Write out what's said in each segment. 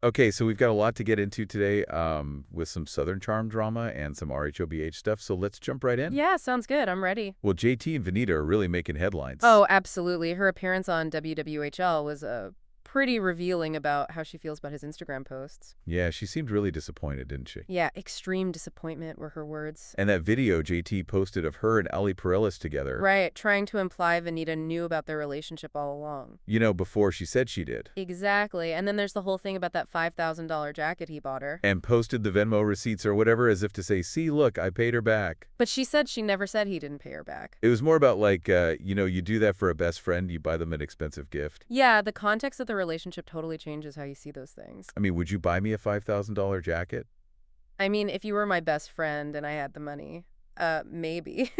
Okay, so we've got a lot to get into today with some Southern Charm drama and some RHOBH stuff, so let's jump right in. Yeah, sounds good. I'm ready. Well, JT and Venita are really making headlines. Oh, absolutely. Her appearance on WWHL was pretty revealing about how she feels about his Instagram posts. Yeah, she seemed really disappointed, didn't she? Yeah, extreme disappointment were her words. And that video JT posted of her and Ali Perellis together, Right, trying to imply Venita knew about their relationship all along. before she said she did. Exactly. And then there's the whole thing about that $5,000 jacket he bought her. And posted the Venmo receipts or whatever as if to say, see, look, I paid her back. But she said she never said he didn't pay her back. It was more about like, you do that for a best friend, you buy them an expensive gift. Yeah, the context of the relationship totally changes how you see those things. I mean, would you buy me a $5,000 jacket? I mean, if you were my best friend and I had the money, maybe.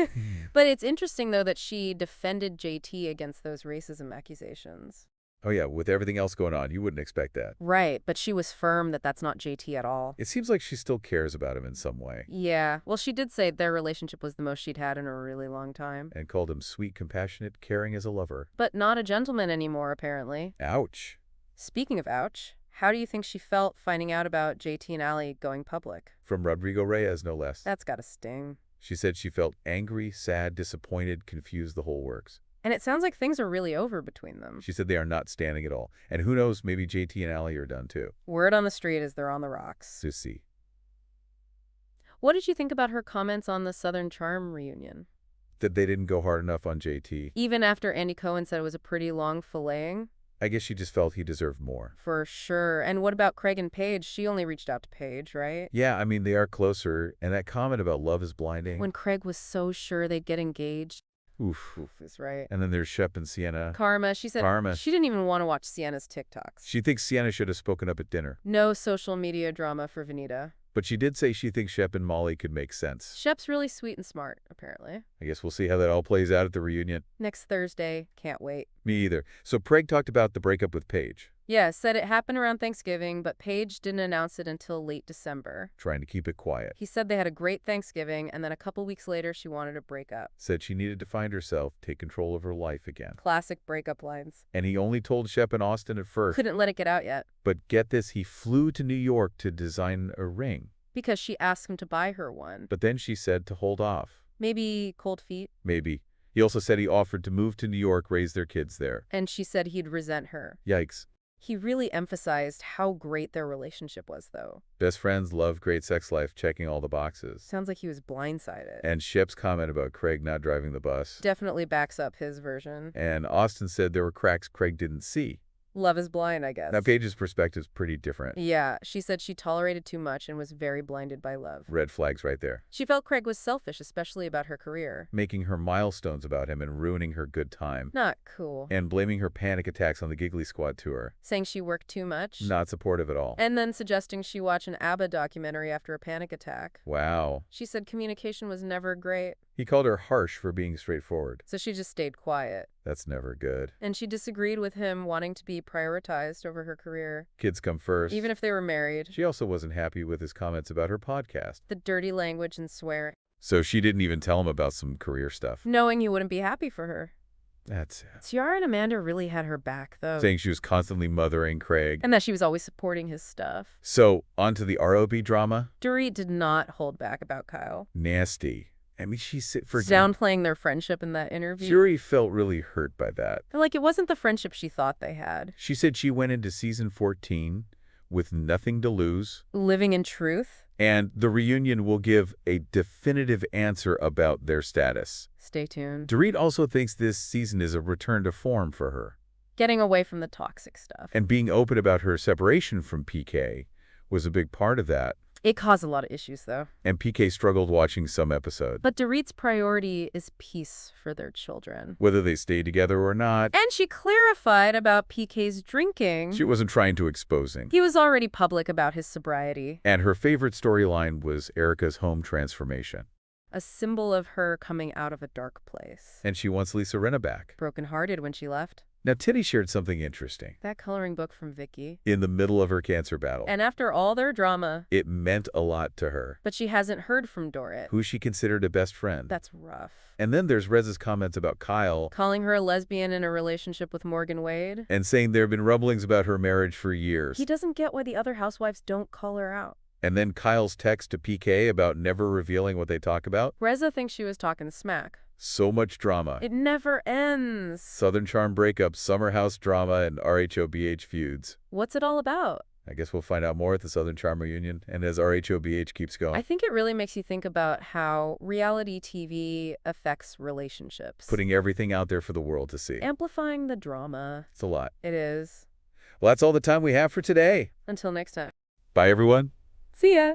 But it's interesting, though, that she defended JT against those racism accusations. Oh yeah, with everything else going on, you wouldn't expect that. Right, but she was firm that that's not JT at all. It seems like she still cares about him in some way. Yeah, well, she did say their relationship was the most she'd had in a really long time. And called him sweet, compassionate, caring as a lover. But not a gentleman anymore, apparently. Ouch. Speaking of ouch, how do you think she felt finding out about JT and Ali going public? From Rodrigo Reyes, no less. That's gotta sting. She said she felt angry, sad, disappointed, confused, the whole works. And it sounds like things are really over between them. She said they are not standing at all. And who knows, maybe JT and Ali are done too. Word on the street is they're on the rocks. To see. What did you think about her comments on the Southern Charm reunion? That they didn't go hard enough on JT. Even after Andy Cohen said it was a pretty long filleting? I guess she just felt he deserved more. For sure. And what about Craig and Paige? She only reached out to Paige, right? Yeah, I mean, they are closer. And that comment about love is blinding. When Craig was so sure they'd get engaged. Oof. Oof is right. And then there's Shep and Sienna. Karma, she said Karma. she didn't even want to watch Sienna's TikToks. She thinks Sienna should have spoken up at dinner. No social media drama for Venita. But she did say she thinks Shep and Molly could make sense. Shep's really sweet and smart, apparently. I guess we'll see how that all plays out at the reunion. Next Thursday. Can't wait. Me either. So Craig talked about the breakup with Paige. Yeah, said it happened around Thanksgiving, but Paige didn't announce it until late December. Trying to keep it quiet. He said they had a great Thanksgiving, and then a couple weeks later, she wanted to break up. Said she needed to find herself, take control of her life again. Classic breakup lines. And he only told Shep and Austin at first. Couldn't let it get out yet. But get this, he flew to New York to design a ring. Because she asked him to buy her one. But then she said to hold off. Maybe cold feet? Maybe. He also said he offered to move to New York, raise their kids there. And she said he'd resent her. Yikes. He really emphasized how great their relationship was, though. Best friends, love, great sex life, checking all the boxes. Sounds like he was blindsided. And Shep's comment about Craig not driving the bus. Definitely backs up his version. And Austin said there were cracks Craig didn't see. Love is blind, I guess. Now, Paige's perspective is pretty different. Yeah, she said she tolerated too much and was very blinded by love. Red flags right there. She felt Craig was selfish, especially about her career. Making her milestones about him and ruining her good time. Not cool. And blaming her panic attacks on the Giggly Squad tour. Saying she worked too much. Not supportive at all. And then suggesting she watch an ABBA documentary after a panic attack. Wow. She said communication was never great. He called her harsh for being straightforward. So she just stayed quiet. That's never good. And she disagreed with him wanting to be prioritized over her career. Kids come first. Even if they were married. She also wasn't happy with his comments about her podcast. The dirty language and swearing. So she didn't even tell him about some career stuff. Knowing he wouldn't be happy for her. That's it. Ciara and Amanda really had her back, though. Saying she was constantly mothering Craig. And that she was always supporting his stuff. So, on to the ROB drama. Dorit did not hold back about Kyle. Nasty. I mean, Downplaying their friendship in that interview. Fury felt really hurt by that. Like it wasn't the friendship she thought they had. She said she went into season 14 with nothing to lose. Living in truth. And the reunion will give a definitive answer about their status. Stay tuned. Dorit also thinks this season is a return to form for her. Getting away from the toxic stuff. And being open about her separation from PK was a big part of that. It caused a lot of issues, though. And PK struggled watching some episode. But Dorit's priority is peace for their children. Whether they stay together or not. And she clarified about PK's drinking. She wasn't trying to expose him. He was already public about his sobriety. And her favorite storyline was Erica's home transformation. A symbol of her coming out of a dark place. And she wants Lisa Rinna back. Brokenhearted when she left. Now, Titty shared something interesting. That coloring book from Vicky. In the middle of her cancer battle. And after all their drama. It meant a lot to her. But she hasn't heard from Dorit. Who she considered a best friend. That's rough. And then there's Rez's comments about Kyle. Calling her a lesbian in a relationship with Morgan Wade. And saying there have been rumblings about her marriage for years. He doesn't get why the other housewives don't call her out. And then Kyle's text to PK about never revealing what they talk about. Reza thinks she was talking smack. So much drama. It never ends. Southern Charm breakup, Summer House drama, and RHOBH feuds. What's it all about? I guess we'll find out more at the Southern Charm reunion and as RHOBH keeps going. I think it really makes you think about how reality TV affects relationships. Putting everything out there for the world to see. Amplifying the drama. It's a lot. It is. Well, that's all the time we have for today. Until next time. Bye, everyone. See ya!